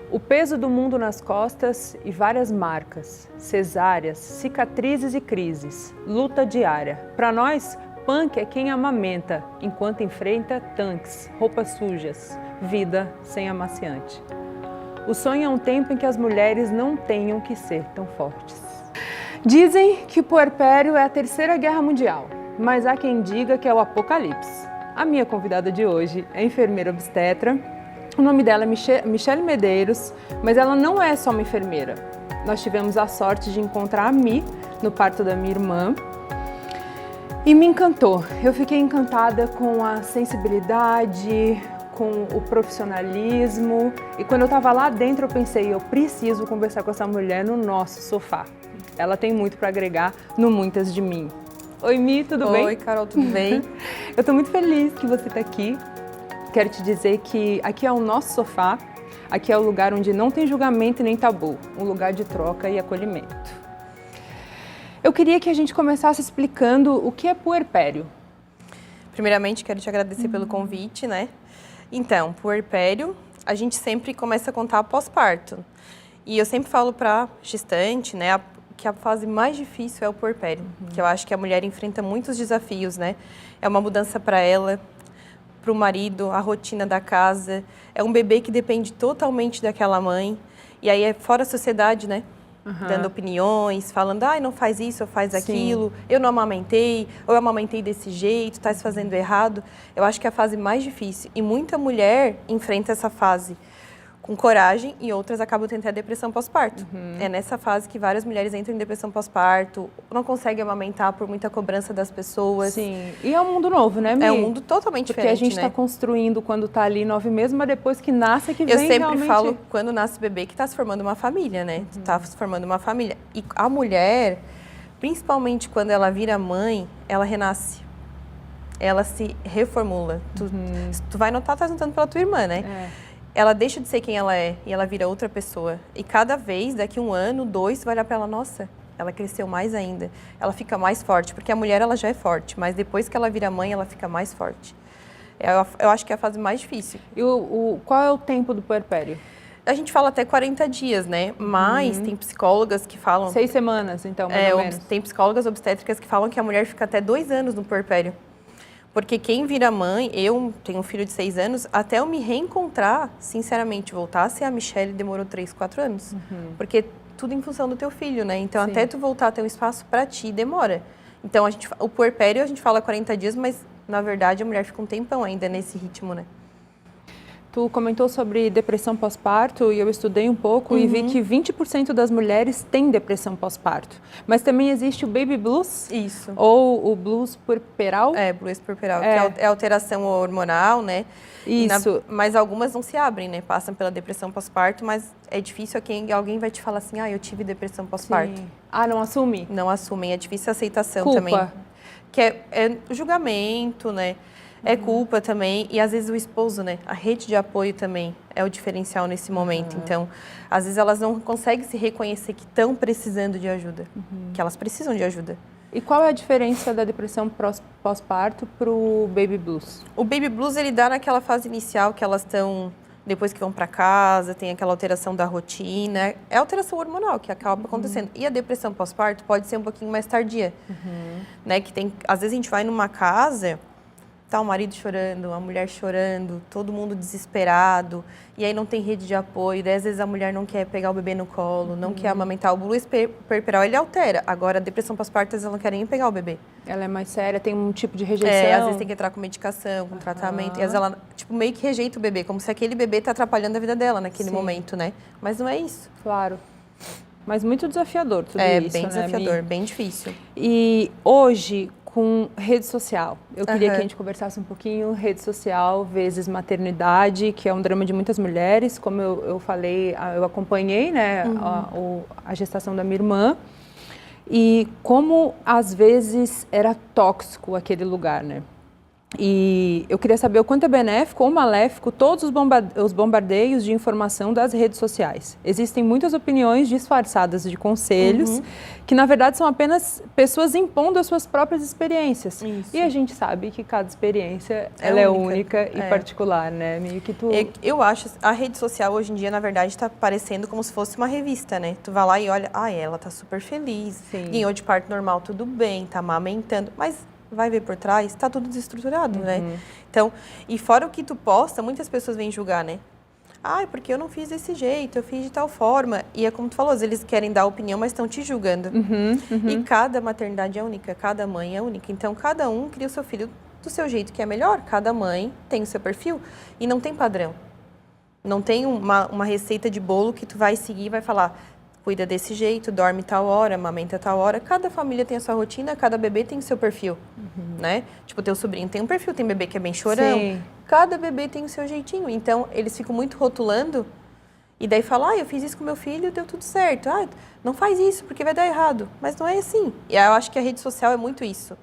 O peso do mundo nas costas e várias marcas, cesáreas, cicatrizes e crises, luta diária. Para nós, punk é quem amamenta, enquanto enfrenta tanques, roupas sujas, vida sem amaciante. O sonho é um tempo em que as mulheres não tenham que ser tão fortes. Dizem que o puerpério é a Terceira Guerra Mundial, mas há quem diga que é o apocalipse. A minha convidada de hoje é enfermeira obstetra. O nome dela é Michele Medeiros, mas ela não é só uma enfermeira. Nós tivemos a sorte de encontrar a Mi no parto da minha irmã e me encantou. Eu fiquei encantada com a sensibilidade, com o profissionalismo, e quando eu estava lá dentro eu pensei, eu preciso conversar com essa mulher no nosso sofá. Ela tem muito para agregar no Muitas de Mim. Oi, Mi, tudo bem? Oi, Carol, tudo bem? Eu estou muito feliz que você está aqui. Quero te dizer que aqui é o nosso sofá, aqui é o lugar onde não tem julgamento e nem tabu, um lugar de troca e acolhimento. Eu queria que a gente começasse explicando o que é puerpério. Primeiramente, quero te agradecer pelo convite, né? Então, puerpério, a gente sempre começa a contar pós-parto. E eu sempre falo para gestante, né, que a fase mais difícil é o puerpério, que eu acho que a mulher enfrenta muitos desafios, né? É uma mudança para ela, para o marido, a rotina da casa, é um bebê que depende totalmente daquela mãe, e aí é fora a sociedade, né? Dando opiniões, falando, ai, não faz isso, ou faz aquilo, eu não amamentei, ou eu amamentei desse jeito, tá se fazendo errado. Eu acho que é a fase mais difícil, e muita mulher enfrenta essa fase com coragem e outras acabam tendo a depressão pós-parto. É nessa fase que várias mulheres entram em depressão pós-parto, não conseguem amamentar por muita cobrança das pessoas. Sim, e é um mundo novo, né, Mi? É um mundo totalmente diferente, porque a gente né? está construindo quando está ali 9 meses, mas depois que nasce que vem Eu sempre realmente... falo, quando nasce bebê, que está se formando uma família, né? Está se formando uma família. E a mulher, principalmente quando ela vira mãe, ela renasce. Ela se reformula. Tu vai notar, tá notando pela tua irmã, né? Ela deixa de ser quem ela é e ela vira outra pessoa. E cada vez, daqui 1 ano, 2, vai olhar para ela, nossa, ela cresceu mais ainda. Ela fica mais forte, porque a mulher ela já é forte, mas depois que ela vira mãe, ela fica mais forte. Eu acho que é a fase mais difícil. E qual é o tempo do puerpério? A gente fala até 40 dias, né? Mas tem psicólogas que falam... 6 semanas, então, mais ou menos. Tem psicólogas obstétricas que falam que a mulher fica até 2 anos no puerpério. Porque quem vira mãe, eu tenho um filho de 6 anos, até eu me reencontrar, sinceramente, voltar a ser a Michele demorou 3, 4 anos. Porque tudo em função do teu filho, né? Então, até tu voltar a ter um espaço para ti, demora. Então, o puerpério, a gente fala 40 dias, mas, na verdade, a mulher fica um tempão ainda nesse ritmo, né? Tu comentou sobre depressão pós-parto e eu estudei um pouco e vi que 20% das mulheres têm depressão pós-parto. Mas também existe o baby blues? Isso. Ou o blues puerperal? Blues puerperal, que é alteração hormonal, né? Isso. Mas algumas não se abrem, né? Passam pela depressão pós-parto, mas é difícil alguém vai te falar assim, eu tive depressão pós-parto. Ah, não assume? Não assumem, é difícil a aceitação Culpa. também. Que é julgamento, né? É culpa também, e às vezes o esposo, né? A rede de apoio também é o diferencial nesse momento. Então, às vezes elas não conseguem se reconhecer que estão precisando de ajuda, que elas precisam de ajuda. E qual é a diferença da depressão pós-parto para o baby blues? O baby blues, ele dá naquela fase inicial que elas estão, depois que vão para casa, tem aquela alteração da rotina, é alteração hormonal que acaba acontecendo. E a depressão pós-parto pode ser um pouquinho mais tardia, né? Que tem, às vezes a gente vai numa casa... Tá o marido chorando, a mulher chorando, todo mundo desesperado, e aí não tem rede de apoio, daí às vezes a mulher não quer pegar o bebê no colo, não quer amamentar. O blues puerperal, ele altera. Agora, a depressão pós-parto, elas não querem nem pegar o bebê. Ela é mais séria, tem um tipo de rejeição? Às vezes tem que entrar com medicação, com tratamento, e às vezes ela, meio que rejeita o bebê, como se aquele bebê tá atrapalhando a vida dela naquele momento, né? Mas não é isso. Claro. Mas muito desafiador tudo isso, É, bem desafiador, bem difícil. E hoje... com rede social. Eu queria que a gente conversasse um pouquinho, rede social vezes maternidade, que é um drama de muitas mulheres. Como eu falei, eu acompanhei, né, a gestação da minha irmã. E como, às vezes, era tóxico aquele lugar, né? E eu queria saber o quanto é benéfico ou maléfico todos os bombardeios de informação das redes sociais. Existem muitas opiniões disfarçadas de conselhos, que na verdade são apenas pessoas impondo as suas próprias experiências. Isso. E a gente sabe que cada experiência ela é única e particular, né? Meio que tu... Eu acho, a rede social hoje em dia, na verdade, está parecendo como se fosse uma revista, né? Tu vai lá e olha, ela tá super feliz, Sim. ganhou de parto normal, tudo bem, tá amamentando, mas... vai ver por trás, tá tudo desestruturado, né? Então, e fora o que tu posta, muitas pessoas vêm julgar, né? Porque eu não fiz desse jeito, eu fiz de tal forma. E é como tu falou, eles querem dar opinião, mas estão te julgando. E cada maternidade é única, cada mãe é única. Então, cada um cria o seu filho do seu jeito que é melhor. Cada mãe tem o seu perfil e não tem padrão. Não tem uma receita de bolo que tu vai seguir e vai falar... cuida desse jeito, dorme tal hora, amamenta tal hora. Cada família tem a sua rotina, cada bebê tem o seu perfil, né? Tipo, teu sobrinho tem um perfil, tem bebê que é bem chorão. Sim. Cada bebê tem o seu jeitinho. Então, eles ficam muito rotulando e daí falam, eu fiz isso com meu filho, deu tudo certo. Não faz isso porque vai dar errado. Mas não é assim. E eu acho que a rede social é muito isso,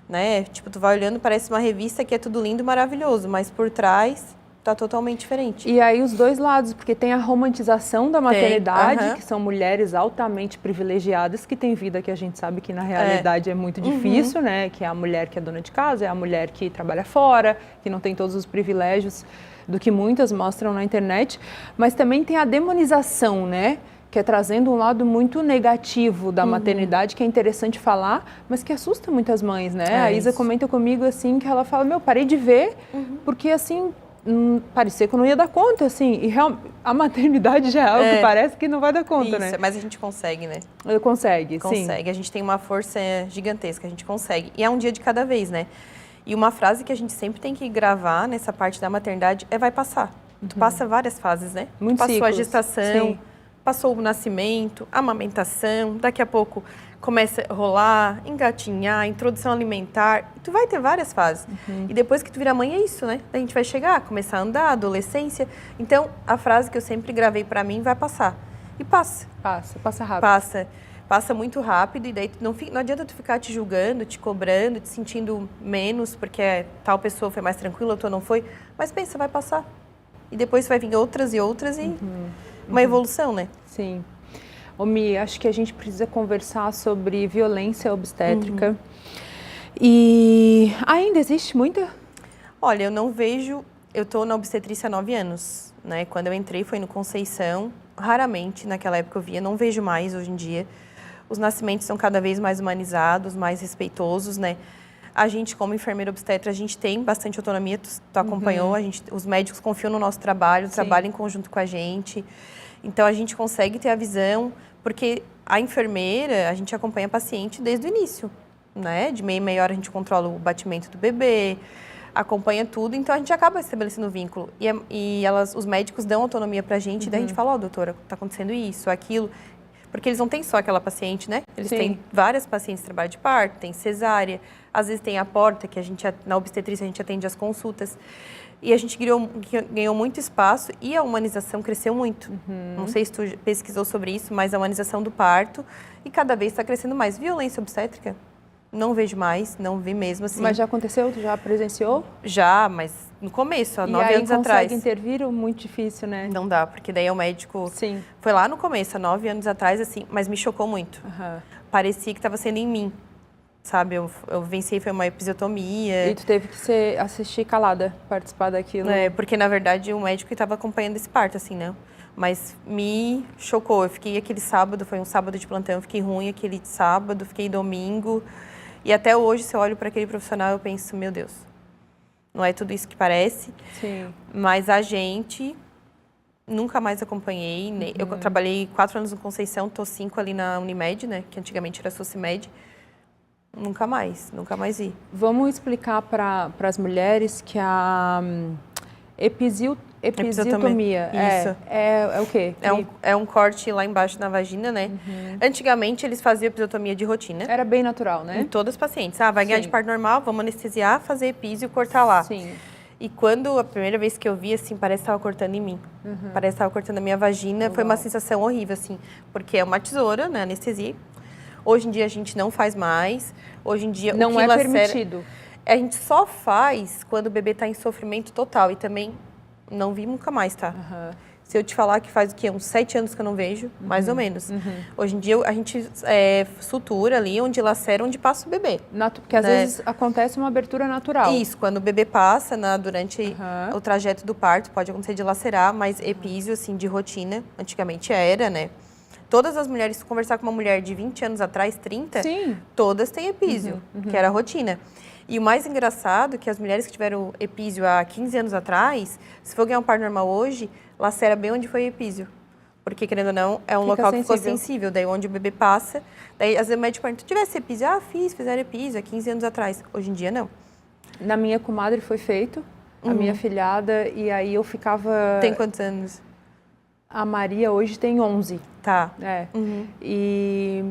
né? Tipo, tu vai olhando, parece uma revista que é tudo lindo e maravilhoso, mas por trás... tá totalmente diferente. E aí os dois lados, porque tem a romantização da maternidade, que são mulheres altamente privilegiadas, que têm vida que a gente sabe que na realidade é muito difícil, né? Que é a mulher que é dona de casa, é a mulher que trabalha fora, que não tem todos os privilégios do que muitas mostram na internet. Mas também tem a demonização, né? Que é trazendo um lado muito negativo da maternidade, que é interessante falar, mas que assusta muitas mães, né? A Isa comenta comigo assim, que ela fala, parei de ver, porque assim... parecia que eu não ia dar conta, assim, e a maternidade já é algo que parece que não vai dar conta, né? Mas a gente consegue, né? Consegue, sim. Consegue, a gente tem uma força gigantesca, a gente consegue. E é um dia de cada vez, né? E uma frase que a gente sempre tem que gravar nessa parte da maternidade é vai passar. Tu passa várias fases, né? Muitos passou ciclos. A gestação, sim. Passou o nascimento, a amamentação, daqui a pouco começa a rolar, engatinhar, introdução alimentar. E tu vai ter várias fases. E depois que tu vira mãe, é isso, né? A gente vai chegar, começar a andar, adolescência. Então, a frase que eu sempre gravei pra mim vai passar. E passa. Passa rápido. Passa muito rápido. E daí não adianta tu ficar te julgando, te cobrando, te sentindo menos, porque tal pessoa foi mais tranquila, a tua não foi. Mas pensa, vai passar. E depois vai vir outras e outras e uma evolução, né? Sim. Ô, Mi, acho que a gente precisa conversar sobre violência obstétrica. E ainda existe muita? Olha, eu não vejo... Eu estou na obstetrícia há 9 anos, né? Quando eu entrei foi no Conceição. Raramente, naquela época eu via. Não vejo mais hoje em dia. Os nascimentos são cada vez mais humanizados, mais respeitosos, né? A gente, como enfermeira obstetra, a gente tem bastante autonomia. Tu acompanhou, os médicos confiam no nosso trabalho, trabalham em conjunto com a gente. Então, a gente consegue ter a visão, porque a enfermeira, a gente acompanha a paciente desde o início, né? De meia em meia hora a gente controla o batimento do bebê, acompanha tudo, então a gente acaba estabelecendo vínculo. E os médicos dão autonomia pra gente, daí a gente fala, doutora, tá acontecendo isso, aquilo. Porque eles não têm só aquela paciente, né? Eles têm várias pacientes que trabalham de parto, tem cesárea, às vezes tem a porta, que a gente, na obstetrícia, a gente atende as consultas. E a gente ganhou muito espaço e a humanização cresceu muito. Não sei se tu pesquisou sobre isso, mas a humanização do parto e cada vez está crescendo mais. Violência obstétrica, não vejo mais, não vi mesmo assim. Mas já aconteceu? Tu já presenciou? Já, mas no começo, há 9 anos atrás. E aí consegue intervir ou muito difícil, né? Não dá, porque daí o médico... Sim. Foi lá no começo, há 9 anos atrás, assim, mas me chocou muito. Parecia que estava sendo em mim. Sabe, eu venci, foi uma episiotomia. E tu teve que assistir calada, participar daquilo. Porque, na verdade, o médico estava acompanhando esse parto, assim, né? Mas me chocou. Eu fiquei aquele sábado, foi um sábado de plantão, eu fiquei ruim aquele sábado, fiquei domingo. E até hoje, se eu olho para aquele profissional, eu penso, meu Deus, não é tudo isso que parece. Sim. Mas a gente... Nunca mais acompanhei. Eu trabalhei 4 anos no Conceição, tô 5 ali na Unimed, né? Que antigamente era Socimed. Nunca mais vi. Vamos explicar para as mulheres que a episiotomia é o quê? É um corte lá embaixo na vagina, né? Antigamente eles faziam episiotomia de rotina. Era bem natural, né? Em todas as pacientes. Vai ganhar de parto normal, vamos anestesiar, fazer epísio e cortar lá. Sim. E quando a primeira vez que eu vi, assim, parece que estava cortando em mim. Parece que estava cortando a minha vagina. Foi uma sensação horrível, assim. Porque é uma tesoura, né? Anestesia. Hoje em dia a gente não faz mais. Hoje em dia não é permitido. A gente só faz quando o bebê está em sofrimento total. E também não vi nunca mais, tá? Se eu te falar que faz o quê? Uns 7 anos que eu não vejo, mais ou menos. Hoje em dia a gente sutura ali, onde lacera, onde passa o bebê. Porque às vezes acontece uma abertura natural. Isso, quando o bebê passa durante o trajeto do parto, pode acontecer de lacerar, mas epísio, assim, de rotina, antigamente era, né? Todas as mulheres, se conversar com uma mulher de 20 anos atrás, 30, Sim. todas têm epísio, que era a rotina. E o mais engraçado é que as mulheres que tiveram epísio há 15 anos atrás, se for ganhar um parto normal hoje, lacera bem onde foi epísio. Porque, querendo ou não, é um local que ficou sensível. Daí, onde o bebê passa, daí, às vezes, o médico pergunta, tivesse epísio? Fizeram epísio há 15 anos atrás. Hoje em dia, não. Na minha comadre foi feito, a minha filhada, e aí eu ficava... Tem quantos anos? A Maria hoje tem 11. Tá. E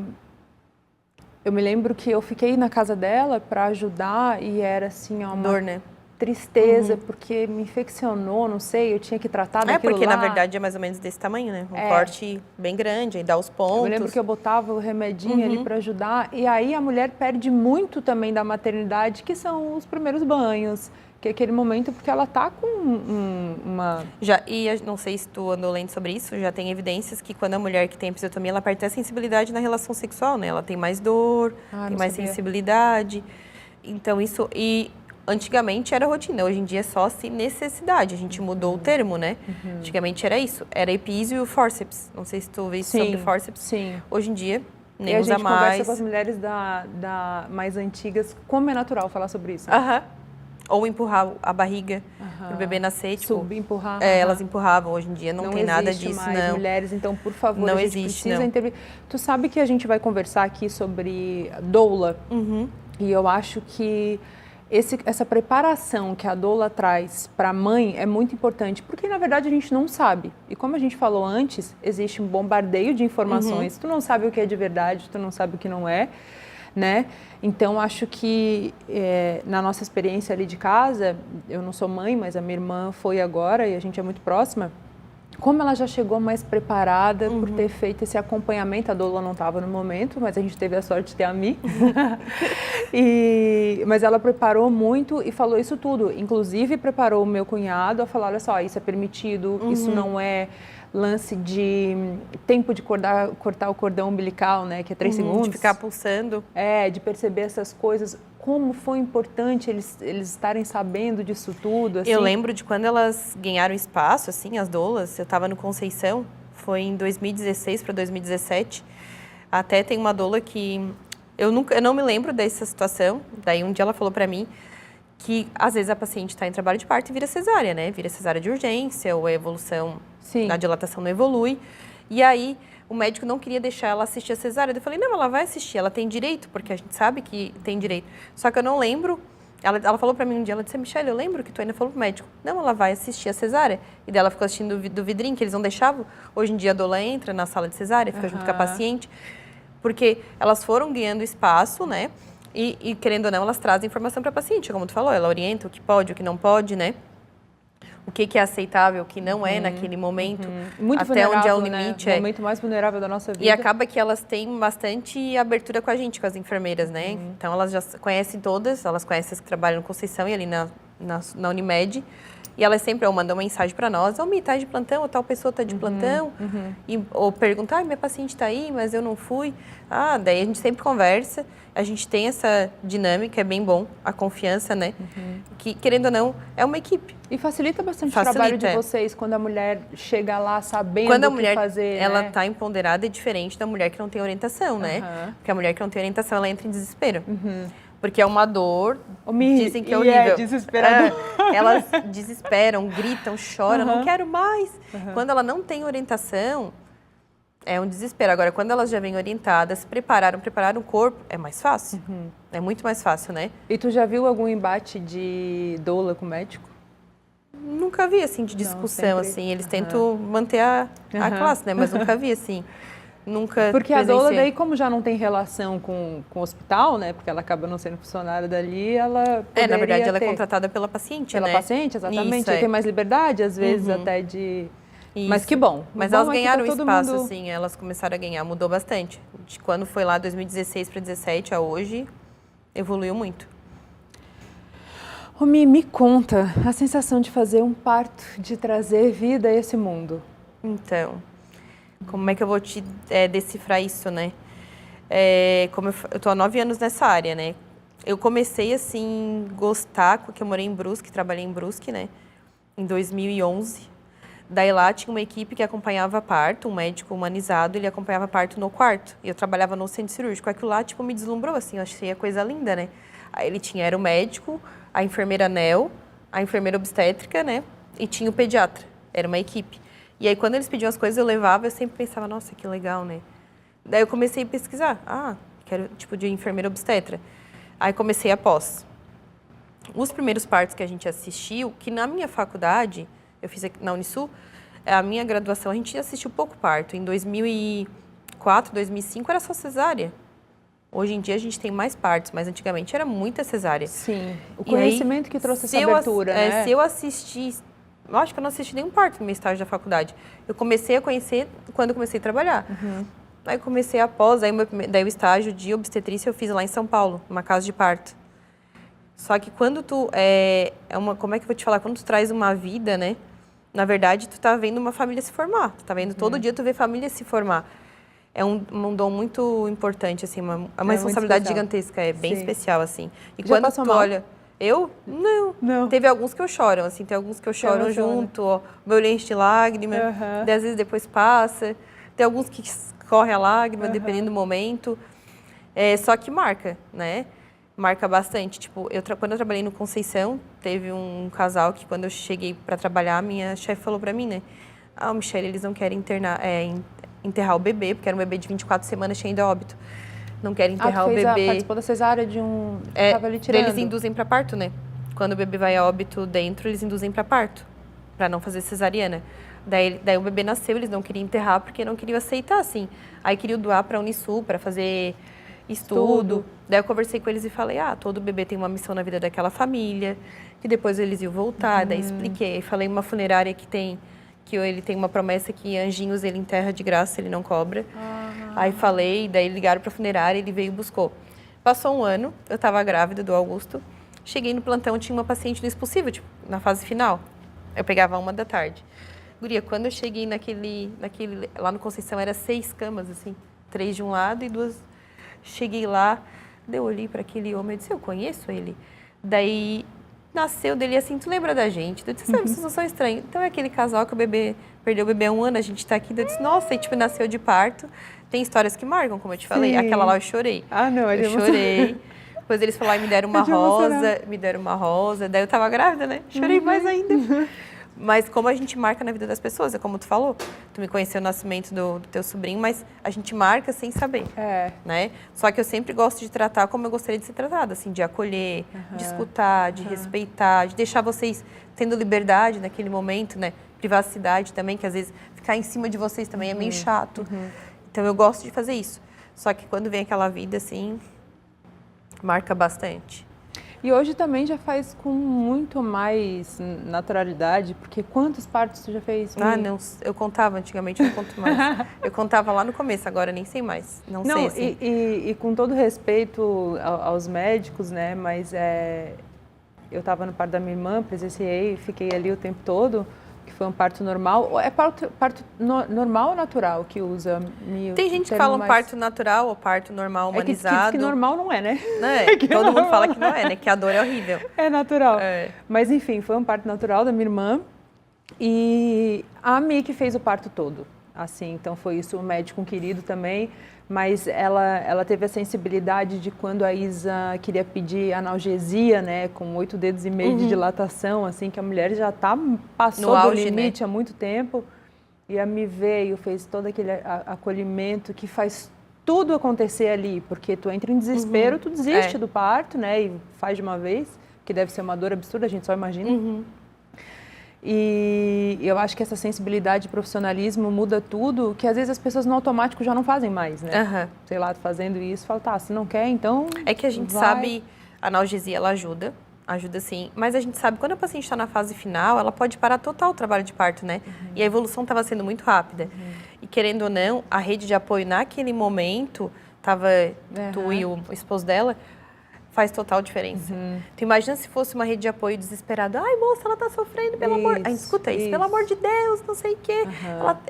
eu me lembro que eu fiquei na casa dela para ajudar e era assim, uma dor, né? Tristeza, porque me infeccionou, não sei, eu tinha que tratar daquilo porque lá. Na verdade é mais ou menos desse tamanho, né? Um corte bem grande, aí dá os pontos. Eu lembro que eu botava o remedinho ali para ajudar, e aí a mulher perde muito também da maternidade, que são os primeiros banhos, que é aquele momento porque ela tá com uma... Não sei se tu andou lendo sobre isso, já tem evidências que quando a mulher que tem episiotomia, ela perde a sensibilidade na relação sexual, né? Ela tem mais dor, tem mais sensibilidade. Então isso... Antigamente era rotina, hoje em dia é só necessidade. A gente mudou o termo, né? Antigamente era isso, era epísio e o fórceps. Não sei se tu ouviu sobre fórceps. Sim. Hoje em dia, nem usa usa mais. A gente conversa com as mulheres mais antigas, como é natural falar sobre isso. Ou empurrar a barriga para o bebê nascer. Tipo, subir, empurrar. Elas empurravam. Hoje em dia não tem nada disso, mais, não. Mulheres, então, por favor, não a gente existe, precisa não. intervir. Tu sabe que a gente vai conversar aqui sobre doula. E eu acho que essa preparação que a doula traz para a mãe é muito importante, porque na verdade a gente não sabe. E como a gente falou antes, existe um bombardeio de informações. Tu não sabe o que é de verdade, tu não sabe o que não é, né? Então acho que na nossa experiência ali de casa, eu não sou mãe, mas a minha irmã foi agora e a gente é muito próxima. Como ela já chegou mais preparada por ter feito esse acompanhamento, a doula não estava no momento, mas a gente teve a sorte de ter a Mi. Mas ela preparou muito e falou isso tudo. Inclusive, preparou o meu cunhado a falar, olha só, isso é permitido, isso não é lance de tempo de cortar o cordão umbilical, né, que é 3 segundos. De ficar pulsando. De perceber essas coisas. Como foi importante eles estarem sabendo disso tudo. Assim. Eu lembro de quando elas ganharam espaço, assim, as doulas. Eu estava no Conceição, foi em 2016 para 2017. Até tem uma doula que... Eu não me lembro dessa situação. Daí um dia ela falou para mim que às vezes a paciente está em trabalho de parto e vira cesárea, né? Vira cesárea de urgência ou a evolução da dilatação não evolui. E aí o médico não queria deixar ela assistir a cesárea. Eu falei, não, ela vai assistir, ela tem direito, porque a gente sabe que tem direito. Só que eu não lembro, ela falou pra mim um dia, ela disse, Michelle, eu lembro que tu ainda falou pro médico, não, ela vai assistir a cesárea. E daí ela ficou assistindo do vidrinho, que eles não deixavam. Hoje em dia a doula entra na sala de cesárea, fica junto com a paciente, porque elas foram ganhando espaço, né? E querendo ou não, elas trazem informação para a paciente, como tu falou, ela orienta o que pode, o que não pode, né? O que é aceitável, o que não é naquele momento, muito até onde é o limite. Né? O momento mais vulnerável da nossa vida. E acaba que elas têm bastante abertura com a gente, com as enfermeiras, né? Então, elas já conhecem todas, elas conhecem as que trabalham no Conceição e ali na Unimed. E elas sempre mandam uma mensagem para nós, Mi, tá de plantão, ou tal pessoa tá de plantão. Ou perguntar, minha paciente está aí, mas eu não fui. Daí a gente sempre conversa, a gente tem essa dinâmica, é bem bom, a confiança, né? Que, querendo ou não, é uma equipe. E facilita bastante o trabalho de vocês, quando a mulher chega lá sabendo quando a o mulher, que fazer, ela né? tá empoderada, é diferente da mulher que não tem orientação, né? Porque a mulher que não tem orientação, ela entra em desespero. Porque é uma dor, dizem que é horrível. É desesperador. Elas desesperam, gritam, choram, não quero mais. Quando ela não tem orientação, é um desespero. Agora, quando elas já vêm orientadas, prepararam o corpo, é mais fácil. É muito mais fácil, né? E tu já viu algum embate de doula com médico? Nunca vi, assim, de discussão, assim. Eles tentam manter a classe, né? Mas nunca vi, assim. Nunca porque a doula daí, como já não tem relação com o hospital, né? Porque ela acaba não sendo funcionária dali, ela na verdade, ela é contratada pela paciente, né? Pela paciente, exatamente. Ela tem mais liberdade, às vezes, até de... Isso. Mas que bom. Mas elas ganharam espaço, assim, elas começaram a ganhar, mudou bastante. De quando foi lá, 2016 para 2017 a hoje, evoluiu muito. Romi, me conta a sensação de fazer um parto, de trazer vida a esse mundo. Então, como é que eu vou te decifrar isso, né? Como eu tô há 9 anos nessa área, né? Eu comecei, assim, gostar, porque eu morei em Brusque, trabalhei em Brusque, né? Em 2011. Daí lá tinha uma equipe que acompanhava parto, um médico humanizado, ele acompanhava parto no quarto. E eu trabalhava no centro cirúrgico. Aquilo lá, tipo, me deslumbrou, assim, eu achei a coisa linda, né? Aí ele era o médico, a enfermeira NEL, a enfermeira obstétrica, né? E tinha o pediatra. Era uma equipe. E aí, quando eles pediam as coisas, eu levava, eu sempre pensava, nossa, que legal, né? Daí eu comecei a pesquisar. Quero, tipo, de enfermeira obstetra. Aí comecei a pós. Os primeiros partos que a gente assistiu, que na minha faculdade, eu fiz aqui na Unisul, a minha graduação, a gente assistiu pouco parto. Em 2004, 2005, era só cesárea. Hoje em dia a gente tem mais partos, mas antigamente era muita cesárea. Sim, o conhecimento que trouxe essa abertura, né? Se eu assisti, eu acho que eu não assisti nenhum parto no meu estágio da faculdade. Eu comecei a conhecer quando eu comecei a trabalhar. Aí comecei a pós, daí o estágio de obstetrícia eu fiz lá em São Paulo, numa casa de parto. Só que quando tu, como é que eu vou te falar? Quando tu traz uma vida, né? Na verdade, tu tá vendo uma família se formar. Tu tá vendo todo dia, tu vê família se formar. É um dom muito importante, assim, uma responsabilidade gigantesca, é bem especial, assim. E já quando tu olha... Eu? Não. Teve alguns que eu choro, assim, tem alguns que eu choro junto, ó, meu olho enche de lágrima, às vezes depois passa. Tem alguns que corre a lágrima, dependendo do momento. Só que marca, né? Marca bastante. Tipo, quando eu trabalhei no Conceição, teve um casal que quando eu cheguei para trabalhar, minha chefe falou para mim, né? Michele, eles não querem enterrar o bebê, porque era um bebê de 24 semanas cheio de óbito. Não querem enterrar o bebê. Participou da cesárea de um... Tava ali tirando. Eles induzem para parto, né? Quando o bebê vai a óbito dentro, eles induzem para parto, para não fazer cesariana. Daí o bebê nasceu, eles não queriam enterrar porque não queriam aceitar, assim. Aí queriam doar para a Unisul, para fazer estudo. Daí eu conversei com eles e falei, todo bebê tem uma missão na vida daquela família, que depois eles iam voltar. Daí expliquei. Falei uma funerária que ele tem uma promessa que anjinhos ele enterra de graça, ele não cobra. Aí falei, daí ligaram para a funerária, ele veio e buscou. Passou um ano, eu estava grávida do Augusto, cheguei no plantão, tinha uma paciente no expulsivo, tipo, na fase final. Eu pegava 1 da tarde. Guria, quando eu cheguei naquele lá no Conceição, era 6 camas, assim, 3 de um lado e 2... Cheguei lá, daí eu olhei para aquele homem, eu disse, eu conheço ele. Daí nasceu dele assim, tu lembra da gente? Eu disse, sabe, vocês não são estranhos. Então é aquele casal que perdeu o bebê há 1 ano, a gente tá aqui. Eu disse, nossa, e tipo, nasceu de parto. Tem histórias que marcam, como eu te falei. Aquela lá eu chorei. Eu chorei. Depois eles falaram, me deram uma rosa. Daí eu tava grávida, né? Chorei mais ainda. Mas como a gente marca na vida das pessoas, é como tu falou. Tu me conheceu no nascimento do teu sobrinho, mas a gente marca sem saber, né? Só que eu sempre gosto de tratar como eu gostaria de ser tratada, assim, de acolher, de escutar, de respeitar, de deixar vocês tendo liberdade naquele momento, né? Privacidade também, que às vezes ficar em cima de vocês também é meio chato. Então eu gosto de fazer isso. Só que quando vem aquela vida, assim, marca bastante. E hoje também já faz com muito mais naturalidade, porque quantos partos tu já fez? Não, eu contava antigamente, eu não conto mais. Eu contava lá no começo, agora nem sei mais. Não sei, assim. E com todo respeito aos médicos, né, mas eu estava no parto da minha irmã, presenciei, fiquei ali o tempo todo, que foi um parto normal. É parto normal ou natural que usa? Tem gente que fala parto natural ou parto normal humanizado. Diz que normal não é, né? Todo mundo fala que não é, né? Que a dor é horrível. É natural. Mas enfim, foi um parto natural da minha irmã e a Mi que fez o parto todo. Assim, então foi isso, um médico querido também. Mas ela teve a sensibilidade de quando a Isa queria pedir analgesia, né, com 8 dedos e meio de dilatação, assim, que a mulher já passou do limite, né? Há muito tempo. E a Mi veio, fez todo aquele acolhimento que faz tudo acontecer ali, porque tu entra em desespero, tu desiste do parto, né, e faz de uma vez, que deve ser uma dor absurda, a gente só imagina. E eu acho que essa sensibilidade e profissionalismo muda tudo, que às vezes as pessoas no automático já não fazem mais, né? Sei lá, fazendo isso, fala, se não quer, então é que a gente sabe, a analgesia, ela ajuda sim, mas a gente sabe, quando a paciente está na fase final, ela pode parar total o trabalho de parto, né? E a evolução estava sendo muito rápida. E querendo ou não, a rede de apoio naquele momento, tu e o esposo dela, faz total diferença. Tu imagina se fosse uma rede de apoio desesperada. Ai, moça, ela tá sofrendo, pelo amor... A gente escuta isso, pelo amor de Deus, não sei o quê.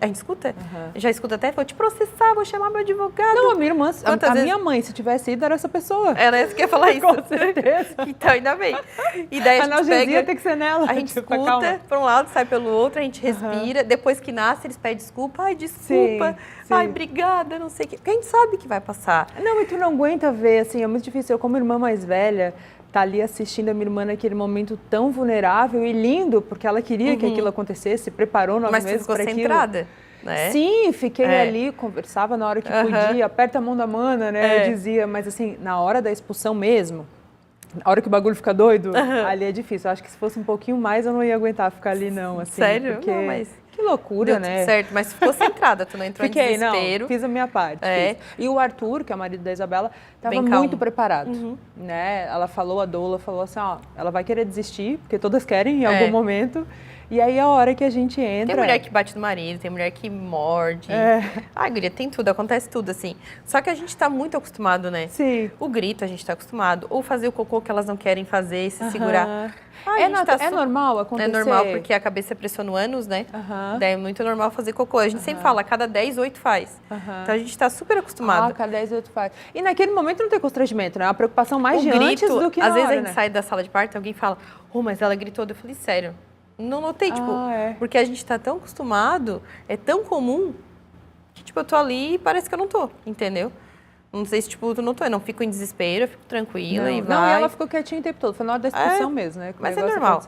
A gente escuta? Já escuta até, vou te processar, vou chamar meu advogado. Não, a minha irmã, minha mãe, se tivesse ido, era essa pessoa. Ela quer falar isso. Com certeza. Então, ainda bem. E daí a gente pega... tem que ser nela. A gente escuta por um lado, sai pelo outro, a gente respira. Depois que nasce, eles pedem desculpa. Ai, desculpa. Sim. Ai, obrigada, não sei o quê. Porque a gente sabe que vai passar. Não, e tu não aguenta ver, assim, é muito difícil. Eu, como irmã mais velha, tá ali assistindo a minha irmã naquele momento tão vulnerável e lindo, porque ela queria que aquilo acontecesse, se preparou 9 meses para aquilo. Mas ficou centrada, né? Sim, fiquei ali, conversava na hora que podia, aperta a mão da mana, né? Eu dizia, mas assim, na hora da expulsão mesmo, na hora que o bagulho fica doido, ali é difícil. Eu acho que se fosse um pouquinho mais, eu não ia aguentar ficar ali, não. Assim, sério? Porque... Não, mas... Que loucura, Deu né? tudo certo, mas ficou centrada, tu não entrou em desespero. Não, fiz a minha parte. E o Arthur, que é o marido da Isabela, estava muito preparado, né? Ela falou, a doula falou assim, ó, ela vai querer desistir, porque todas querem em algum momento. E aí a hora que a gente entra... Tem mulher que bate no marido, tem mulher que morde. Ai, guria, tem tudo, acontece tudo, assim. Só que a gente tá muito acostumado, né? Sim. O grito a gente tá acostumado. Ou fazer o cocô que elas não querem fazer, se segurar. Ai, é normal acontecer? É normal, porque a cabeça pressiona o ânus, né? Daí é muito normal fazer cocô. A gente sempre fala, a cada 10, 8 faz. Então a gente tá super acostumado. Ah, cada 10, 8 faz. E naquele momento não tem constrangimento, né? É uma preocupação mais de antes do que na hora, às vezes a gente né? sai da sala de parto e alguém fala, mas ela gritou. Eu falei, sério? Não notei, porque a gente tá tão acostumado, é tão comum, que eu tô ali e parece que eu não tô, entendeu? Não sei se, tu notou, eu não fico em desespero, eu fico tranquila e vai. Não, e ela ficou quietinha o tempo todo, foi na hora da expulsão mesmo, né? Mas é normal.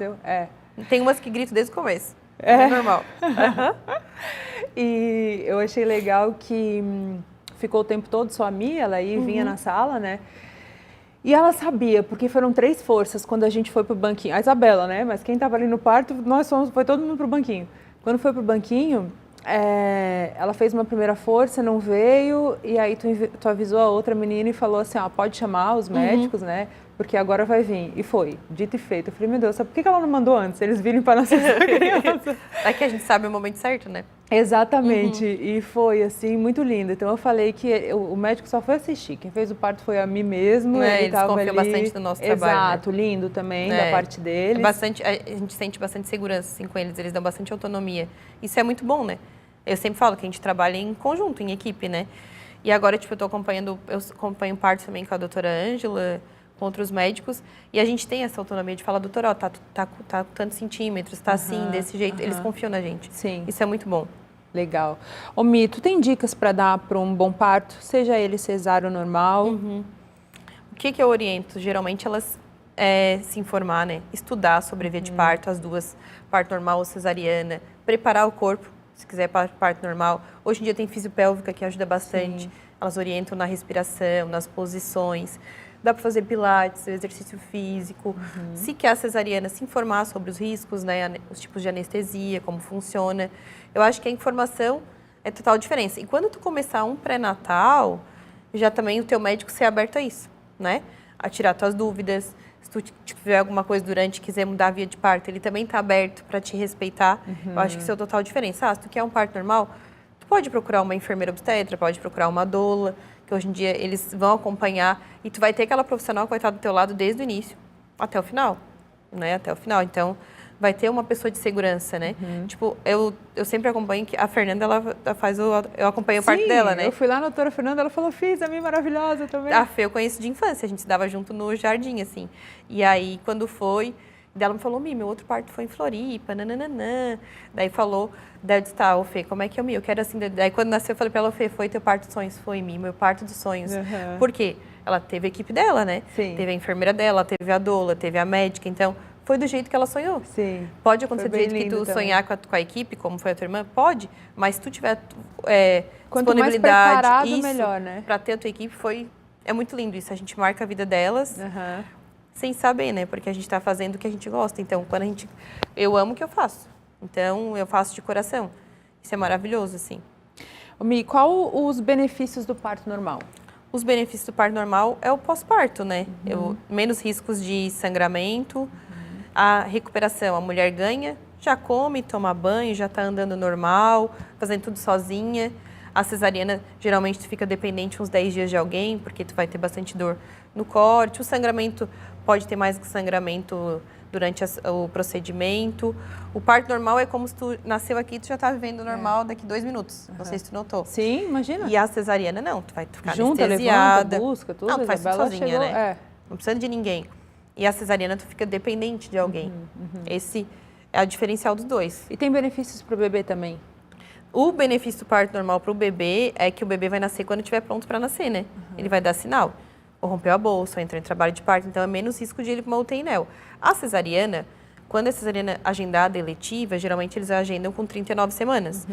Tem umas que gritam desde o começo, é normal. E eu achei legal que ficou o tempo todo só a Mia, ela ia e vinha na sala, né? E ela sabia, porque foram 3 forças quando a gente foi pro banquinho. A Isabela, né? Mas quem estava ali no parto, foi todo mundo pro banquinho. Quando foi pro banquinho, ela fez uma primeira força, não veio, e aí tu avisou a outra menina e falou assim, ó, pode chamar os médicos, né? Porque agora vai vir. E foi, dito e feito. Eu falei, meu Deus, sabe por que ela não mandou antes? Eles virem para nascer essa criança. É que a gente sabe o momento certo, né? Exatamente, e foi assim, muito lindo. Então eu falei que o médico só foi assistir, quem fez o parto foi a mim mesmo. Eles confiam bastante no nosso trabalho. Exato, né? Lindo também da parte deles. A gente sente bastante segurança assim, com eles dão bastante autonomia. Isso é muito bom, né? Eu sempre falo que a gente trabalha em conjunto, em equipe, né? E agora, eu acompanho parto também com a doutora Ângela, com outros médicos, e a gente tem essa autonomia de falar, doutora, ó, tá com tantos centímetros, tá assim, desse jeito, eles confiam na gente. Sim. Isso é muito bom. Legal. Ô, Mi, tu tem dicas para dar para um bom parto, seja ele cesárea ou normal? O que eu oriento? Geralmente elas se informar, né? Estudar sobre a via de parto, as duas, parto normal ou cesariana, preparar o corpo, se quiser parto normal. Hoje em dia tem fisiopélvica que ajuda bastante. Sim. Elas orientam na respiração, nas posições. Dá para fazer pilates, exercício físico. Se quer a cesariana, se informar sobre os riscos, né? Os tipos de anestesia, como funciona. Eu acho que a informação é total diferença. E quando tu começar um pré-natal, já também o teu médico ser aberto a isso, né? A tirar tuas dúvidas. Se tu tiver alguma coisa durante e quiser mudar a via de parto, ele também está aberto para te respeitar. Eu acho que isso é total diferença. Se tu quer um parto normal, tu pode procurar uma enfermeira obstetra, pode procurar uma doula, que hoje em dia eles vão acompanhar e tu vai ter aquela profissional que vai estar do teu lado desde o início até o final, né? Até o final. Então, vai ter uma pessoa de segurança, né? Eu sempre acompanho que a Fernanda, ela faz eu acompanho o parto dela, né? Eu fui lá na doutora Fernanda, ela falou, fiz, a minha maravilhosa também. A Fê eu conheço de infância, a gente estudava junto no jardim, assim. E aí, quando foi, ela me falou, meu outro parto foi em Floripa, nananã. Daí eu disse, tá, ô Fê, como é que é o meu? Eu quero assim, daí quando nasceu, eu falei pra ela, Fê, foi teu parto dos sonhos? Foi em mim, meu parto dos sonhos. Por quê? Ela teve a equipe dela, né? Sim. Teve a enfermeira dela, teve a doula, teve a médica, então foi do jeito que ela sonhou. Sim. Pode acontecer do jeito que tu sonhar com a equipe, como foi a tua irmã? Pode, mas se tu tiver quanto mais preparado, melhor, né? Pra ter a tua equipe, é muito lindo isso. A gente marca a vida delas sem saber, né? Porque a gente tá fazendo o que a gente gosta. Então, eu amo o que eu faço. Então, eu faço de coração. Isso é maravilhoso, assim. Mi, qual os benefícios do parto normal? Os benefícios do parto normal é o pós-parto, né? Menos riscos de sangramento, a recuperação. A mulher ganha, já come, toma banho, já está andando normal, fazendo tudo sozinha. A cesariana, geralmente, tu fica dependente uns 10 dias de alguém, porque tu vai ter bastante dor no corte. O sangramento pode ter mais sangramento durante o procedimento. O parto normal é como se tu nasceu aqui, tu já tá vivendo normal daqui 2 minutos. Não sei se tu notou. Sim, imagina. E a cesariana, não. Tu vai ficar junta, anestesiada. Levanta, busca, tudo. Não, tu faz tudo Isabela sozinha, chegou, né? Não precisa de ninguém. E a cesariana, tu fica dependente de alguém. Esse é o diferencial dos dois. E tem benefícios para o bebê também? O benefício do parto normal para o bebê é que o bebê vai nascer quando estiver pronto para nascer, né? Ele vai dar sinal. Ou rompeu a bolsa, ou entrou em trabalho de parto, então é menos risco de ele ir para uma UTI neo. A cesariana, quando é cesariana agendada eletiva, geralmente eles agendam com 39 semanas.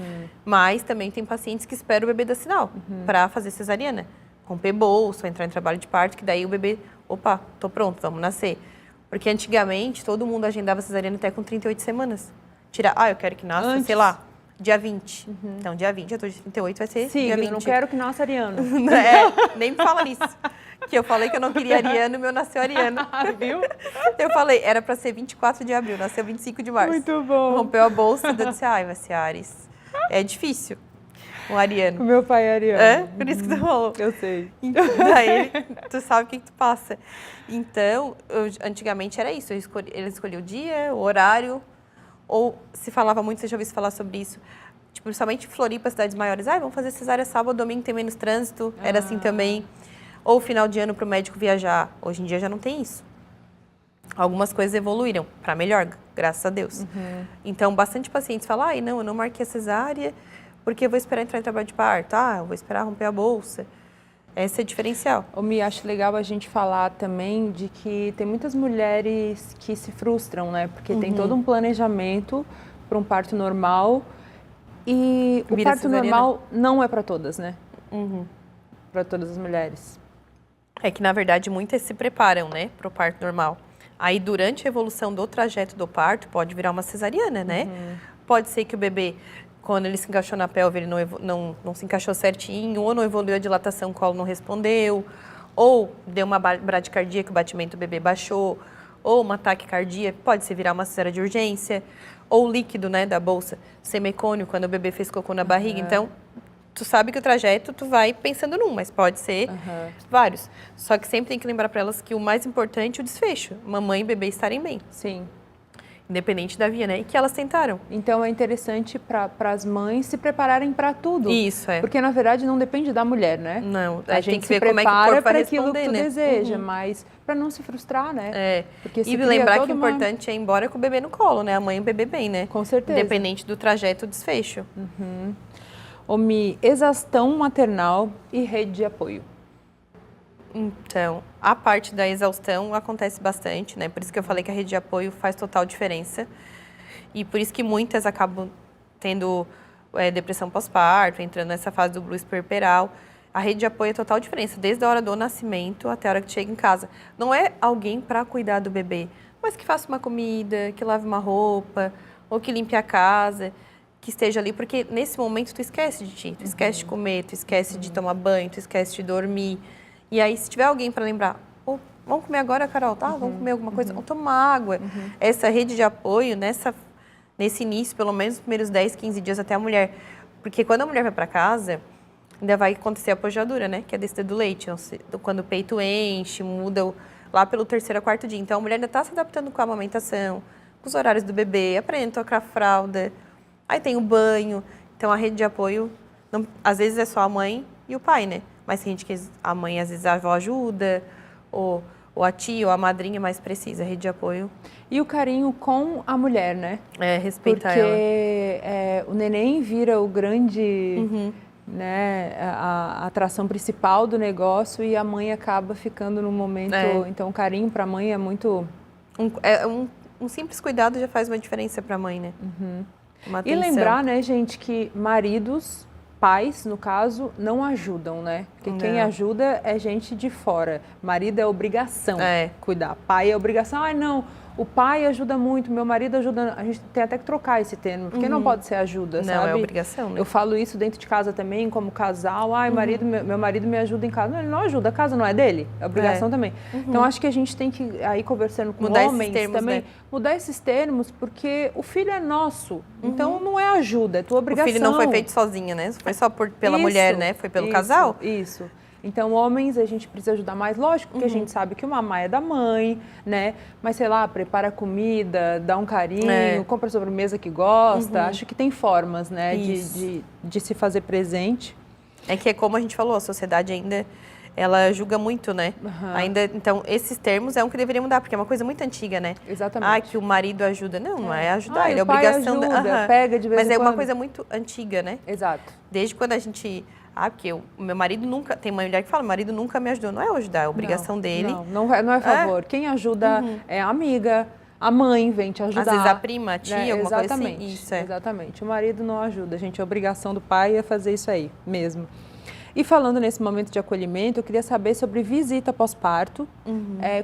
Mas também tem pacientes que esperam o bebê dar sinal para fazer cesariana. Romper bolsa, ou entrar em trabalho de parto, que daí o bebê, opa, tô pronto, vamos nascer. Porque antigamente todo mundo agendava cesariana até com 38 semanas. Eu quero que nasça, Antes. sei lá, dia 20. Então, dia 20, eu tô de 38, vai ser dia 20. Eu não quero que nasça ariano. Nem me fala nisso. Que eu falei que eu não queria ariano, meu nasceu ariano. Viu? Eu falei, era pra ser 24 de abril, nasceu 25 de março. Muito bom. Rompeu a bolsa, eu disse, vai ser Ares. É difícil, um ariano. O meu pai é ariano. É? Por isso que tu falou. Eu sei. Então, daí, tu sabe o que tu passa. Então, antigamente era isso, ele escolhia o dia, o horário, ou se falava muito, você já ouviu falar sobre isso, tipo, principalmente Floripa, cidades maiores, vamos fazer cesárea sábado, domingo tem menos trânsito, era assim também. Ou final de ano para o médico viajar, hoje em dia já não tem isso. Algumas coisas evoluíram para melhor, graças a Deus. Então, bastante pacientes falam, eu não marquei a cesárea, porque eu vou esperar entrar em trabalho de parto, eu vou esperar romper a bolsa. Esse é o diferencial. Me acho legal a gente falar também de que tem muitas mulheres que se frustram, né? Porque tem todo um planejamento para um parto normal e o parto normal não é para todas, né? Para todas as mulheres. É que, na verdade, muitas se preparam, né, para o parto normal. Aí, durante a evolução do trajeto do parto, pode virar uma cesariana, né? Pode ser que o bebê, quando ele se encaixou na pelve, ele não se encaixou certinho, ou não evoluiu a dilatação, o colo não respondeu, ou deu uma bradicardia, que o batimento do bebê baixou, ou uma taquicardia, pode ser virar uma cesárea de urgência, ou líquido, né, da bolsa, semicônio, quando o bebê fez cocô na barriga. Então, tu sabe que o trajeto tu vai pensando num, mas pode ser vários. Só que sempre tem que lembrar para elas que o mais importante é o desfecho. Mamãe e bebê estarem bem. Sim. Independente da via, né? E que elas tentaram. Então é interessante para as mães se prepararem para tudo. Isso, Porque na verdade não depende da mulher, né? Não, a gente tem que ver se como é que o corpo vai para aquilo responder, que tu né? deseja, mas para não se frustrar, né? Porque e lembrar que o importante é ir embora com o bebê no colo, né? A mãe e o bebê bem, né? Com certeza. Independente do trajeto, o desfecho. Exaustão maternal e rede de apoio. Então, a parte da exaustão acontece bastante, né? Por isso que eu falei que a rede de apoio faz total diferença. E por isso que muitas acabam tendo depressão pós-parto, entrando nessa fase do blues puerperal. A rede de apoio é total diferença, desde a hora do nascimento até a hora que chega em casa. Não é alguém para cuidar do bebê, mas que faça uma comida, que lave uma roupa, ou que limpe a casa, que esteja ali, porque nesse momento tu esquece de ti, tu esquece de comer, tu esquece de tomar banho, tu esquece de dormir. E aí, se tiver alguém para lembrar, vamos comer agora, Carol, tá? Vamos comer alguma coisa, ou tomar água. Essa rede de apoio, nesse início, pelo menos os primeiros 10, 15 dias até a mulher. Porque quando a mulher vai para casa, ainda vai acontecer a pojadura, né? Que é a descida do leite. Quando o peito enche, muda lá pelo 3º a 4º dia. Então, a mulher ainda está se adaptando com a amamentação, com os horários do bebê, aprende a trocar a fralda. Aí tem o banho. Então, a rede de apoio, às vezes é só a mãe e o pai, né? Mas tem gente que a mãe, às vezes, a avó ajuda, ou a tia, ou a madrinha mais precisa, a rede de apoio. E o carinho com a mulher, né? Respeitar ela. Porque o neném vira o grande, né, a atração principal do negócio e a mãe acaba ficando no momento... Então, o carinho para a mãe é muito... Um simples cuidado já faz uma diferença para a mãe, né? E lembrar, né, gente, que maridos... Pais, no caso, não ajudam, né? Porque quem ajuda é gente de fora. Marido é obrigação cuidar. Pai é obrigação. Não, o pai ajuda muito, meu marido ajuda. A gente tem até que trocar esse termo, porque não pode ser ajuda, sabe? Não, é obrigação, né? Eu falo isso dentro de casa também, como casal. Ai, meu marido me ajuda em casa. Não, ele não ajuda, a casa não é dele, é obrigação também. Então, acho que a gente tem que, aí conversando com mudar homens esses termos, também, né? mudar esses termos, porque o filho é nosso. Então, não é ajuda, é tua obrigação. O filho não foi feito sozinho, né? Foi só pela mulher, né? Foi pelo casal. Isso. Então, homens, a gente precisa ajudar mais, lógico, porque a gente sabe que o mamar é da mãe, né? Mas, sei lá, prepara comida, dá um carinho, compra sobremesa que gosta. Acho que tem formas, né, de se fazer presente. É que é como a gente falou, a sociedade ainda, ela julga muito, né? Ainda, então, esses termos é um que deveria mudar, porque é uma coisa muito antiga, né? Exatamente. Ah, que o marido ajuda. Não é ajudar, ele é o pai obrigação. ajuda, pega de vez em Mas é quando. uma coisa muito antiga, né? Exato. Desde quando a gente... porque o meu marido nunca... Tem uma mulher que fala, meu marido nunca me ajudou. Não é ajudar, é obrigação dele. Não é favor. Quem ajuda é a amiga, a mãe vem te ajudar. Às vezes a prima, a tia, alguma coisa assim. Isso, Exatamente. O marido não ajuda, gente. A obrigação do pai é fazer isso aí mesmo. E falando nesse momento de acolhimento, eu queria saber sobre visita pós-parto.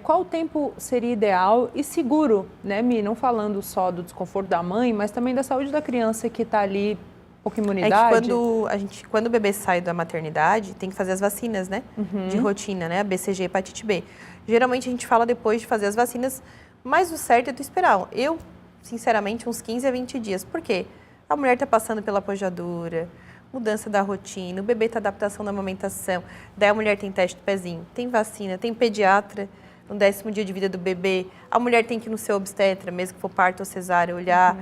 Qual o tempo seria ideal e seguro, né, Mi? Não falando só do desconforto da mãe, mas também da saúde da criança que está ali, pouca imunidade. É que quando o bebê sai da maternidade, tem que fazer as vacinas, né? De rotina, né? A BCG e hepatite B. Geralmente a gente fala depois de fazer as vacinas, mas o certo é tu esperar. Eu, sinceramente, uns 15 a 20 dias. Por quê? A mulher está passando pela pojadura, mudança da rotina, o bebê está adaptação da amamentação, daí a mulher tem teste do pezinho, tem vacina, tem pediatra no 10º dia de vida do bebê, a mulher tem que ir no seu obstetra, mesmo que for parto ou cesárea, olhar.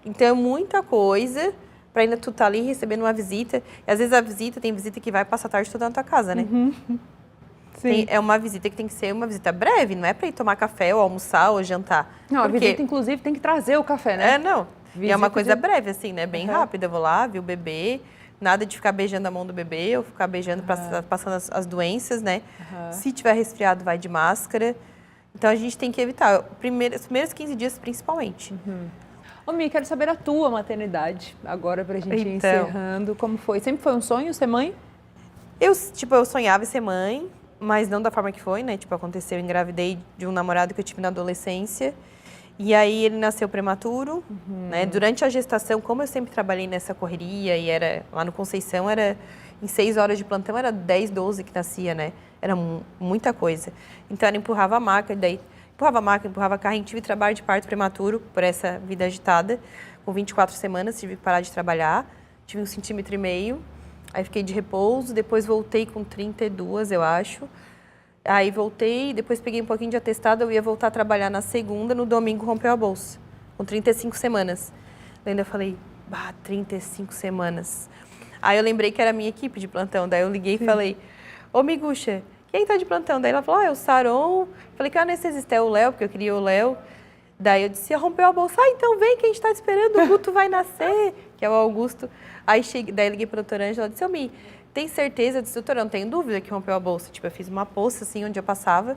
Então é muita coisa para ainda tu estar ali recebendo uma visita. E às vezes tem visita que vai passar a tarde toda na tua casa, né? Sim. É uma visita que tem que ser uma visita breve, não é para ir tomar café ou almoçar ou jantar. Não, a visita, inclusive, tem que trazer o café, né? E é uma coisa breve, assim, né? Bem rápida. Eu vou lá, ver o bebê, nada de ficar beijando a mão do bebê ou ficar beijando, passando as doenças, né? Se tiver resfriado, vai de máscara. Então, a gente tem que evitar. Os primeiros 15 dias, principalmente. Ô, Mi, quero saber a tua maternidade, agora pra gente ir encerrando. Como foi? Sempre foi um sonho ser mãe? Eu sonhava em ser mãe, mas não da forma que foi, né? Aconteceu, eu engravidei de um namorado que eu tive na adolescência. E aí ele nasceu prematuro, né? Durante a gestação, como eu sempre trabalhei nessa correria e era lá no Conceição, em 6 horas de plantão, era 10, 12 que nascia, né? Era muita coisa. Então, ela empurrava a maca, empurrava carrinho. Tive trabalho de parto prematuro por essa vida agitada. Com 24 semanas, tive que parar de trabalhar. Tive 1,5 centímetros. Aí fiquei de repouso. Depois voltei com 32, eu acho. Aí voltei, depois peguei um pouquinho de atestado. Eu ia voltar a trabalhar na segunda. No domingo, rompeu a bolsa. Com 35 semanas. Daí ainda falei, 35 semanas. Aí eu lembrei que era a minha equipe de plantão. Daí eu liguei e falei, ô, Miguxa, quem tá de plantão? Daí ela falou, é o Saron. Falei, que anestesista é o Léo, porque eu queria o Léo. Daí eu disse, rompeu a bolsa. Então vem que a gente tá esperando, o Guto vai nascer, que é o Augusto. Daí eu liguei pra doutora Ângela, disse, Mi, tem certeza? Eu disse, doutora, não tenho dúvida que rompeu a bolsa. Eu fiz uma poça, assim, onde eu passava.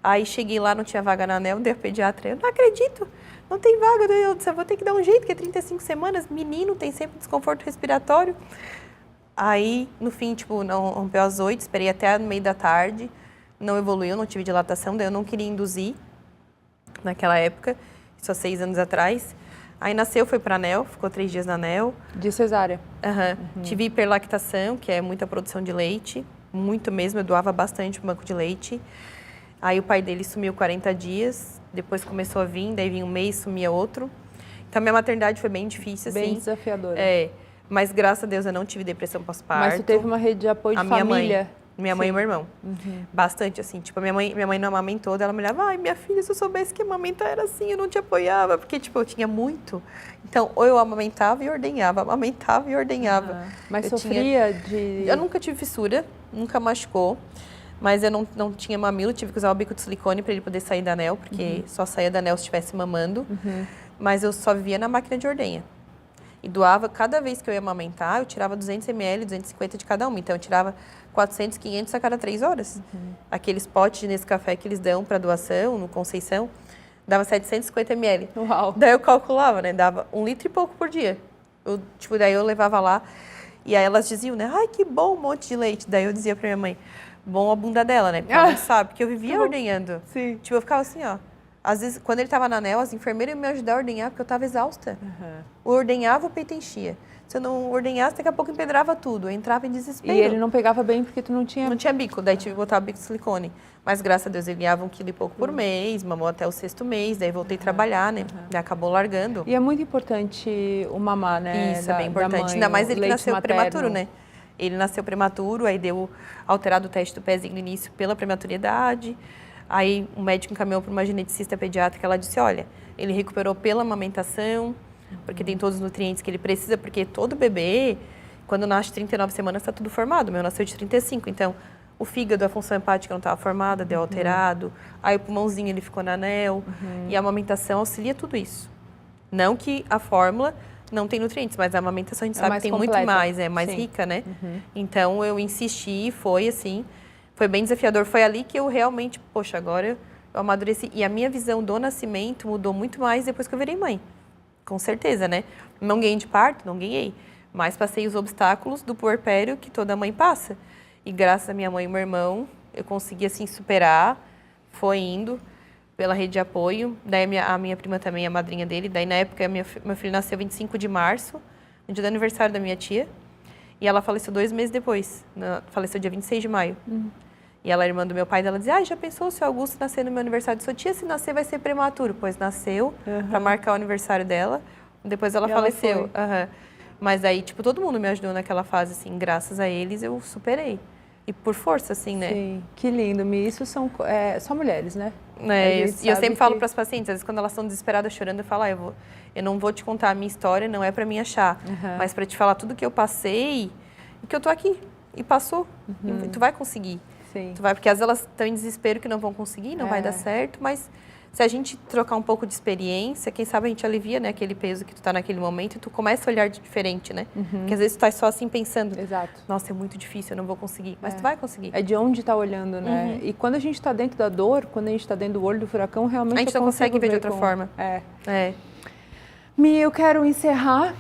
Aí cheguei lá, não tinha vaga na ANEL, dei a pediatra, eu não acredito, não tem vaga. Daí eu disse, eu vou ter que dar um jeito, que é 35 semanas, menino, tem sempre desconforto respiratório. Aí, no fim, não rompeu às 8, esperei até no meio da tarde, não evoluiu, não tive dilatação, daí eu não queria induzir naquela época, isso há 6 anos atrás. Aí nasceu, foi para a ANEL, ficou 3 dias na ANEL. De cesárea? Tive hiperlactação, que é muita produção de leite, muito mesmo, eu doava bastante pro banco de leite. Aí o pai dele sumiu 40 dias, depois começou a vir, daí vinha um mês, sumia outro. Então, minha maternidade foi bem difícil, assim. Bem desafiadora. Mas graças a Deus eu não tive depressão pós-parto. Mas tu teve uma rede de apoio de família? Minha mãe e meu irmão. Bastante, assim. Minha mãe não amamentou, ela me olhava, ai, minha filha, se eu soubesse que amamentar era assim, eu não te apoiava. Porque, eu tinha muito. Então, ou eu amamentava e ordenhava, amamentava e ordenhava. Mas sofria de... Eu nunca tive fissura, nunca machucou. Mas eu não tinha mamilo, tive que usar o bico de silicone para ele poder sair da ANEL, porque só saía da ANEL se estivesse mamando. Mas eu só vivia na máquina de ordenha. E doava, cada vez que eu ia amamentar, eu tirava 200 ml, 250 de cada uma. Então, eu tirava 400, 500 a cada 3 horas. Aqueles potes de Nescafé que eles dão para doação, no Conceição, dava 750 ml. Uau! Daí eu calculava, né? Dava 1 litro e pouco por dia. Daí eu levava lá, e aí elas diziam, né? Ai, que bom, um monte de leite. Daí eu dizia para minha mãe, bom a bunda dela, né? Porque ela não sabe, porque eu vivia ordenhando. Sim. Eu ficava assim, ó. Às vezes, quando ele estava na ANEL, as enfermeiras iam me ajudar a ordenhar, porque eu estava exausta. Eu ordenhava, o peito enchia. Se eu não ordenhasse, daqui a pouco empedrava tudo. Eu entrava em desespero. E ele não pegava bem porque tu não tinha... Não tinha bico, daí tive que botar bico de silicone. Mas graças a Deus ele ganhava 1,5 kg por mês, mamou até o 6º mês, daí voltei a trabalhar, né? Daí acabou largando. E é muito importante o mamar, né? Isso, é bem importante. Mãe, ainda mais ele que nasceu materno. prematuro, né? Ele nasceu prematuro, aí deu alterado o teste do pezinho no início pela prematuridade. Aí o médico encaminhou para uma geneticista pediátrica, ela disse, olha, ele recuperou pela amamentação, porque tem todos os nutrientes que ele precisa, porque todo bebê, quando nasce 39 semanas, está tudo formado. O meu nasceu de 35, então o fígado, a função hepática não estava formada, deu alterado. Aí o pulmãozinho, ele ficou na anel. E a amamentação auxilia tudo isso. Não que a fórmula não tem nutrientes, mas a amamentação a gente sabe que tem completa. muito mais, é mais rica, né? Então eu insisti, foi assim, foi bem desafiador. Foi ali que eu realmente, poxa, agora eu amadureci. E a minha visão do nascimento mudou muito mais depois que eu virei mãe. Com certeza, né? Não ganhei de parto, não ganhei. Mas passei os obstáculos do puerpério que toda mãe passa. E graças a minha mãe e meu irmão, eu consegui, assim, superar. Foi indo pela rede de apoio. Daí a minha prima também, a madrinha dele. Daí, na época, meu filho nasceu 25 de março, no dia do aniversário da minha tia. E ela faleceu 2 meses depois. Faleceu dia 26 de maio. E ela é irmã do meu pai, ela dizia, já pensou se o Augusto nascer no meu aniversário de sua tia? Se nascer, vai ser prematuro. Pois nasceu, para marcar o aniversário dela. Depois ela faleceu. Mas aí, tipo, todo mundo me ajudou naquela fase, assim. Graças a eles, eu superei. E por força, assim, né? Sim, que lindo. Isso são só mulheres, né? E eu sempre falo para as pacientes, às vezes quando elas estão desesperadas, chorando, eu falo, eu não vou te contar a minha história, não é para mim achar, mas para te falar tudo que eu passei e que eu tô aqui. E passou. E tu vai conseguir. Sim. Tu vai, porque às vezes elas estão em desespero que não vão conseguir, não vai dar certo, mas se a gente trocar um pouco de experiência, quem sabe a gente alivia, né, aquele peso que tu tá naquele momento e tu começa a olhar de diferente, né? Porque às vezes tu tá só assim pensando, nossa, é muito difícil, eu não vou conseguir, mas tu vai conseguir. É de onde tá olhando, né? E quando a gente tá dentro da dor, quando a gente tá dentro do olho do furacão, realmente a gente não consegue ver de outra forma. Mi, eu quero encerrar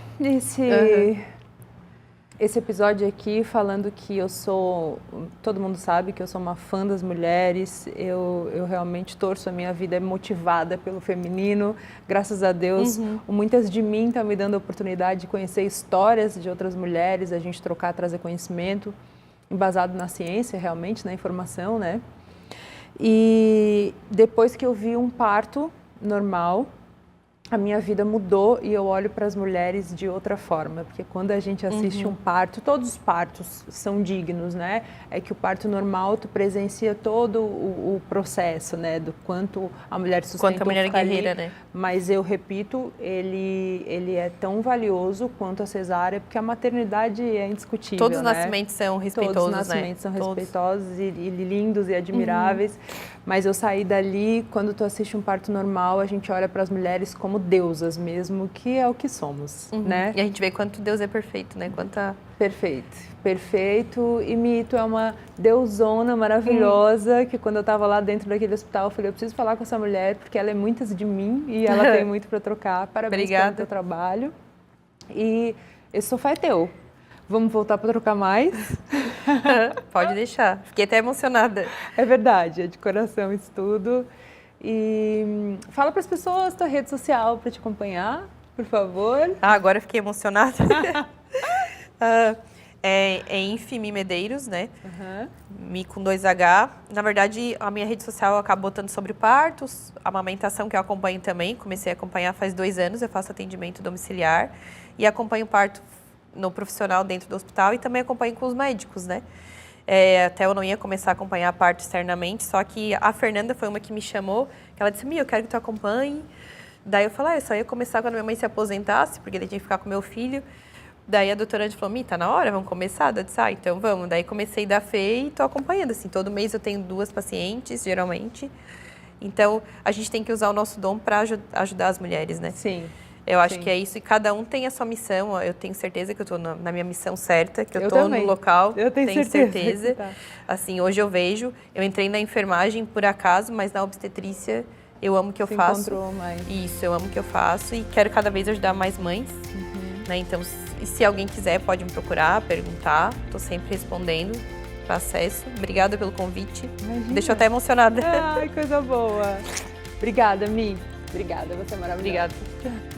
esse episódio aqui falando que eu sou, todo mundo sabe que eu sou uma fã das mulheres, eu realmente torço, a minha vida é motivada pelo feminino, graças a Deus, muitas de mim estão me dando a oportunidade de conhecer histórias de outras mulheres, a gente trocar, trazer conhecimento, embasado na ciência realmente, na informação, né? E depois que eu vi um parto normal, a minha vida mudou e eu olho para as mulheres de outra forma, porque quando a gente assiste um parto, todos os partos são dignos, né? É que o parto normal, tu presencia todo o processo, né? Do quanto a mulher sustentou. Quanto a mulher é guerreira, né? Mas eu repito, ele é tão valioso quanto a cesárea, porque a maternidade é indiscutível, todos os nascimentos são respeitosos, todos os nascimentos são respeitosos e lindos e admiráveis. Mas eu saí dali, quando tu assiste um parto normal, a gente olha para as mulheres como deusas mesmo, que é o que somos, né? E a gente vê quanto Deus é perfeito, né? Perfeito, perfeito. E Mito é uma deusona maravilhosa, que quando eu estava lá dentro daquele hospital, eu falei, eu preciso falar com essa mulher, porque ela é muito de mim e ela tem muito para trocar. Parabéns pelo teu trabalho. E esse sofá é teu. Vamos voltar para trocar mais? Pode deixar. Fiquei até emocionada. É verdade, é de coração isso tudo. E fala para as pessoas tua rede social para te acompanhar, por favor. Agora eu fiquei emocionada. É Infimi Medeiros, né? Mi com 2H. Na verdade, a minha rede social eu acabo botando sobre partos, amamentação, que eu acompanho também. Comecei a acompanhar faz 2 anos, eu faço atendimento domiciliar e acompanho parto no profissional dentro do hospital e também acompanho com os médicos, né? Até eu não ia começar a acompanhar a parto externamente, só que a Fernanda foi uma que me chamou, que ela disse, Mi, eu quero que tu acompanhe. Daí eu falei, eu só ia começar quando minha mãe se aposentasse, porque daí tinha que ficar com meu filho. Daí a doutorante falou, Mi, tá na hora, vamos começar? Eu disse, então vamos. Daí comecei a dar fé e tô acompanhando, assim, todo mês eu tenho 2 pacientes, geralmente. Então, a gente tem que usar o nosso dom para ajudar as mulheres, né? Sim. Eu acho que é isso, e cada um tem a sua missão. Eu tenho certeza que eu estou na minha missão certa, que eu estou no local. Eu tenho certeza. Tá. Assim, hoje eu vejo, eu entrei na enfermagem por acaso, mas na obstetrícia eu amo o que eu faço. Encontrou mais. Isso, eu amo o que eu faço e quero cada vez ajudar mais mães. Né? Então, se alguém quiser, pode me procurar, perguntar. Estou sempre respondendo para acesso. Obrigada pelo convite. Imagina. Deixou até emocionada. Ai, coisa boa. Obrigada, Mi. Obrigada, você é maravilhosa. Obrigada.